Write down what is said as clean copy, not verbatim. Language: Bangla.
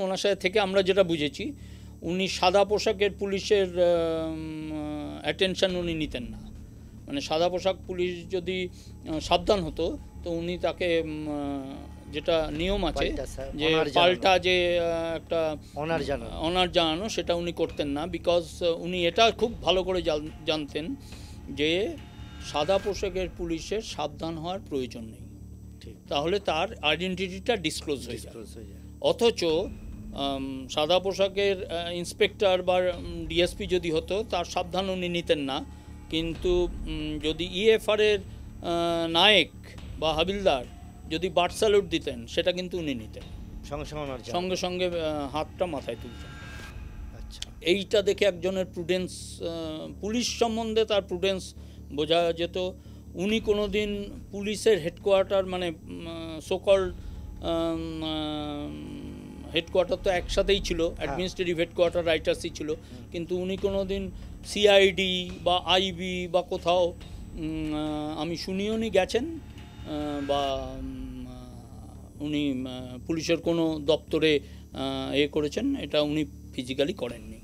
ওনার সাথে থেকে আমরা যেটা বুঝেছি উনি সাদা পোশাকের পুলিশের অ্যাটেনশন উনি নিতেন না। মানে সাদা পোশাক পুলিশ যদি সাবধান হতো তো উনি তাকে যেটা নিয়ম আছে যে পাল্টা যে একটা অনার জানানো সেটা উনি করতেন না। বিকজ উনি এটা খুব ভালো করে জানতেন যে সাদা পোশাকের পুলিশের সাবধান হওয়ার প্রয়োজন নেই, তাহলে তার আইডেন্টিটিটা ডিসক্লোজ হয়ে যায়। অথচ সাদা পোশাকের ইন্সপেক্টর বা ডিএসপি যদি হতো তার সাবধান উনি নিতেন না, কিন্তু যদি ইএফআরের নায়েক বা হাবিলদার যদি বার্ড স্যালুট দিতেন সেটা কিন্তু উনি নিতেন, সঙ্গে সঙ্গে হাতটা মাথায় তুলতেন। এইটা দেখে একজনের প্রুডেন্স, পুলিশ সম্বন্ধে তার প্রুডেন্স বোঝা যেত। উনি কোনো দিন পুলিশের হেডকোয়ার্টার মানে সোকল্ড হেডকোয়ার্টার তো একসাথেই ছিল, অ্যাডমিনিস্ট্রেটিভ হেডকোয়ার্টার রাইটার্সই ছিল, কিন্তু উনি কোনো দিন সিআইডি বা আইবি বা কোথাও আমি শুনিও নি গেছেন, বা উনি পুলিশের কোনো দপ্তরে করেছেন, এটা উনি ফিজিক্যালি করেননি।